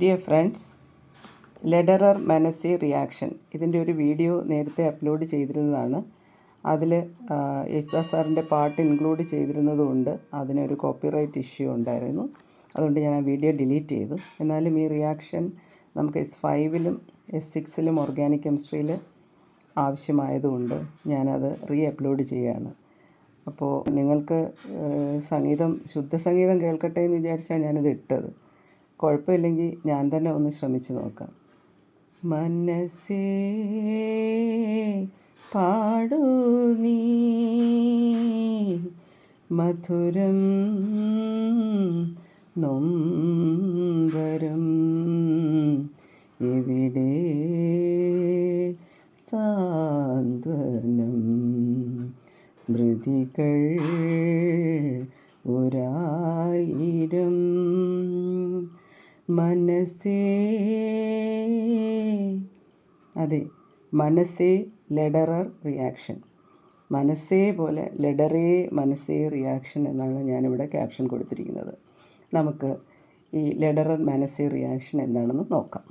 Dear friends, ലെഡറർ മനസെ reaction ഇതിൻ്റെ ഒരു video നേരത്തെ അപ്ലോഡ് ചെയ്തിരുന്നതാണ്. അതിൽ യേശുദാസ് സാറിൻ്റെ പാട്ട് ഇൻക്ലൂഡ് ചെയ്തിരുന്നതുകൊണ്ട് അതിനൊരു കോപ്പിറൈറ്റ് ഇഷ്യൂ ഉണ്ടായിരുന്നു. അതുകൊണ്ട് ഞാൻ ആ വീഡിയോ ഡിലീറ്റ് ചെയ്തു. എന്നാലും ഈ റിയാക്ഷൻ നമുക്ക് S5-ലും S6-ലും ഓർഗാനിക് കെമിസ്ട്രിയിൽ ആവശ്യമായതുകൊണ്ട് ഞാനത് അപ്ലോഡ് ചെയ്യുകയാണ്. അപ്പോൾ നിങ്ങൾക്ക് ശുദ്ധ സംഗീതം കേൾക്കട്ടെ എന്ന് വിചാരിച്ചാണ് ഞാനിത് ഇട്ടത്. കുഴപ്പമില്ലെങ്കിൽ ഞാൻ തന്നെ ഒന്ന് ശ്രമിച്ച് നോക്കാം. മനസ്സേ പാടൂ നീ മധുരം നൊമ്പരം ഇവിടെ സാന്ത്വനം സ്മൃതികൾ ഒരായിരം മനസ്സേ. അതെ, മനസ്സേ ലെഡറർ റിയാക്ഷൻ. മനസ്സേ പോലെ ലെഡറേ മനസ്സേ റിയാക്ഷൻ എന്നാണ് ഞാനിവിടെ ക്യാപ്ഷൻ കൊടുത്തിരിക്കുന്നത്. നമുക്ക് ഈ ലെഡറർ മനസ്സേ റിയാക്ഷൻ എന്താണെന്ന് നോക്കാം.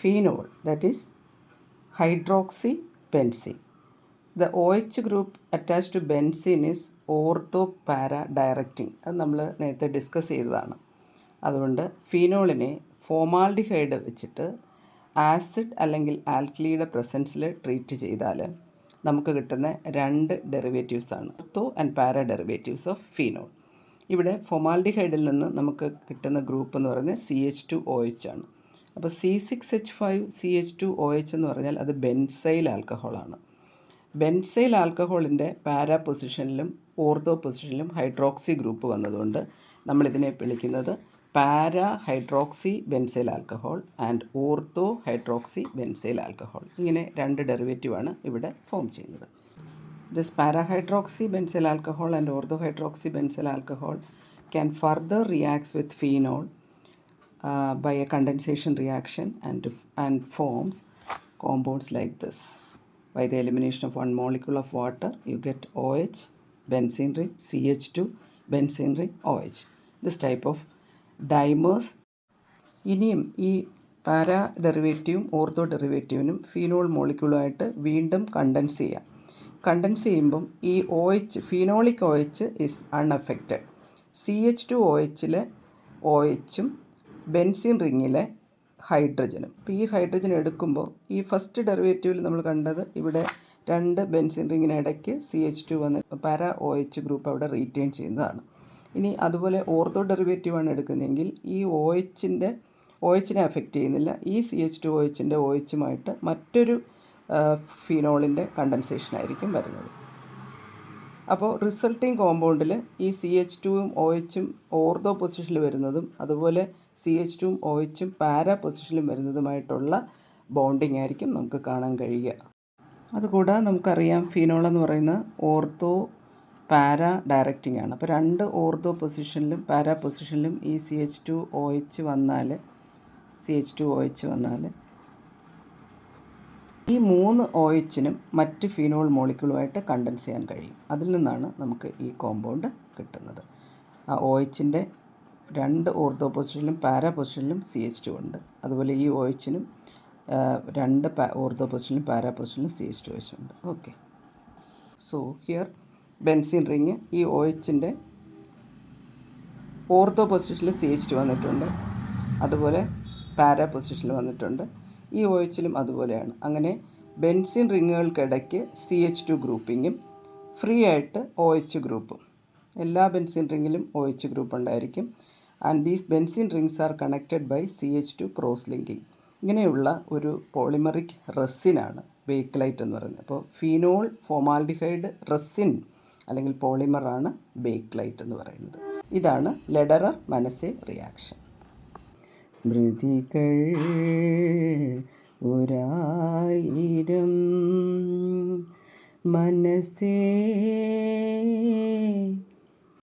Phenol, that is hydroxy benzene. The OH group attached to benzene is ortho-para-directing. അത് നമ്മൾ നേരത്തെ ഡിസ്കസ് ചെയ്തതാണ്. അതുകൊണ്ട് ഫീനോളിനെ ഫോമാൽഡിഹൈഡ് വെച്ചിട്ട് ആസിഡ് അല്ലെങ്കിൽ ആൽക്കലിയുടെ പ്രസൻസിൽ ട്രീറ്റ് ചെയ്താൽ നമുക്ക് കിട്ടുന്ന രണ്ട് ഡെറിവേറ്റീവ്സാണ് ഓർത്തോ ആൻഡ് പാര ഡെറിവേറ്റീവ്സ് ഓഫ് ഫീനോൾ. ഇവിടെ ഫോമാൽഡിഹൈഡിൽ നിന്ന് നമുക്ക് കിട്ടുന്ന ഗ്രൂപ്പ് എന്ന് പറയുന്നത് CH2OH ആണ്. അപ്പോൾ C6H5CH2OH എന്ന് പറഞ്ഞാൽ അത് ബെൻസൈൽ ആൽക്കഹോളാണ്. ബെൻസൈൽ ആൽക്കഹോളിൻ്റെ പാരാ പൊസിഷനിലും ഓർത്തോ പൊസിഷനിലും ഹൈഡ്രോക്സി ഗ്രൂപ്പ് വന്നതുകൊണ്ട് നമ്മളിതിനെ വിളിക്കുന്നത് para hydroxy benzyl alcohol and ortho hydroxy benzyl alcohol. ഇങ്ങനെ രണ്ട് ഡെറിവേറ്റീവാണ് ഇവിടെ ഫോം ചെയ്യുന്നത്. This para hydroxy benzyl alcohol and ortho hydroxy benzyl alcohol can further reacts with phenol by a condensation reaction and forms compounds like this. By the elimination of one molecule of water, you get OH, benzene ring, CH2, benzene ring, OH. This type of dimers. ഇനിയും ഈ para ഡെറിവേറ്റീവും ortho ഡെറിവേറ്റീവിനും phenol മോളിക്യൂളുമായിട്ട് വീണ്ടും contents ചെയ്യാം. Contents ചെയ്യുമ്പം ഈ OH, phenolic OH is unaffected. CH2OHലെ OHും benzene റിങ്ങിലെ ഹൈഡ്രജനും. അപ്പോൾ ഈ ഹൈഡ്രജൻ എടുക്കുമ്പോൾ ഈ ഫസ്റ്റ് ഡെറിവേറ്റീവിൽ നമ്മൾ കണ്ടത് ഇവിടെ രണ്ട് ബെൻസീൻ റിങ്ങിനിടയ്ക്ക് CH2 വന്ന് പാരാ OH ഗ്രൂപ്പ് അവിടെ റീറ്റെയിൻ ചെയ്യുന്നതാണ്. ഇനി അതുപോലെ ഓർത്തോ ഡെറിവേറ്റീവാണ് എടുക്കുന്നതെങ്കിൽ ഈ OHനെ അഫക്റ്റ് ചെയ്യുന്നില്ല. ഈ CH2OHൻ്റെ OHുമായിട്ട് മറ്റൊരു ഫീനോളിൻ്റെ കണ്ടൻസേഷൻ ആയിരിക്കും വരുന്നത്. അപ്പോൾ റിസൾട്ടിങ് കോമ്പൗണ്ടിൽ ഈ CH2ഉം OHും ഓർത്തോ പൊസിഷനിൽ വരുന്നതും അതുപോലെ CH2ഉം OHും പാരാ പൊസിഷനിലും വരുന്നതുമായിട്ടുള്ള ബോണ്ടിങ് ആയിരിക്കും നമുക്ക് കാണാൻ കഴിയുക. അതുകൂടാതെ നമുക്കറിയാം ഫീനോൾ എന്ന് പറയുന്ന ഓർത്തോ പാരാ ഡയറക്റ്റിംഗ് ആണ്. അപ്പോൾ രണ്ട് ഓർത്തോ പൊസിഷനിലും പാരാ പൊസിഷനിലും ഈ CH2OH വന്നാൽ ഈ മൂന്ന് OHനും മറ്റ് ഫീനോൾ മോളിക്യൂളുമായിട്ട് കണ്ടൻസ് ചെയ്യാൻ കഴിയും. അതിൽ നിന്നാണ് നമുക്ക് ഈ കോമ്പൗണ്ട് കിട്ടുന്നത്. ആ OHൻ്റെ രണ്ട് ഓർത്തോ പൊസിഷനിലും പാരാ പൊസിഷനിലും CH2 ഉണ്ട്. അതുപോലെ ഈ OHനും രണ്ട് ഓർത്തോ പൊസിഷനിലും പാരാ പൊസിഷനിലും CH2OH ഉണ്ട്. Okay, so here benzene ring ഈ OHൻ്റെ ഓർത്തോ പൊസിഷനിൽ CH2 വന്നിട്ടുണ്ട്, അതുപോലെ പാരാ പൊസിഷനിൽ വന്നിട്ടുണ്ട്. ഈ OHലും അതുപോലെയാണ്. അങ്ങനെ ബെൻസീൻ റിങ്ങുകൾക്കിടയ്ക്ക് CH2 ഗ്രൂപ്പിങ്ങും ഫ്രീ ആയിട്ട് OH ഗ്രൂപ്പും. എല്ലാ ബെൻസീൻ റിങ്ങിലും OH ഗ്രൂപ്പ് ഉണ്ടായിരിക്കും. And these benzene rings are connected by CH2 cross linking. ഇങ്ങനെയുള്ള ഒരു പോളിമറിക് റെസിനാണ് ബേക്ക്ലൈറ്റ് എന്ന് പറയുന്നത്. അപ്പോൾ ഫീനോൾ ഫോമാൽഡിഹൈഡ് റെസിൻ അല്ലെങ്കിൽ പോളിമറാണ് ബേക്ക്ലൈറ്റ് എന്ന് പറയുന്നത്. ഇതാണ് ലെഡറർ മനസെ റിയാക്ഷൻ. സ്മൃതികൾ ഒരായിരം മനസ്സേ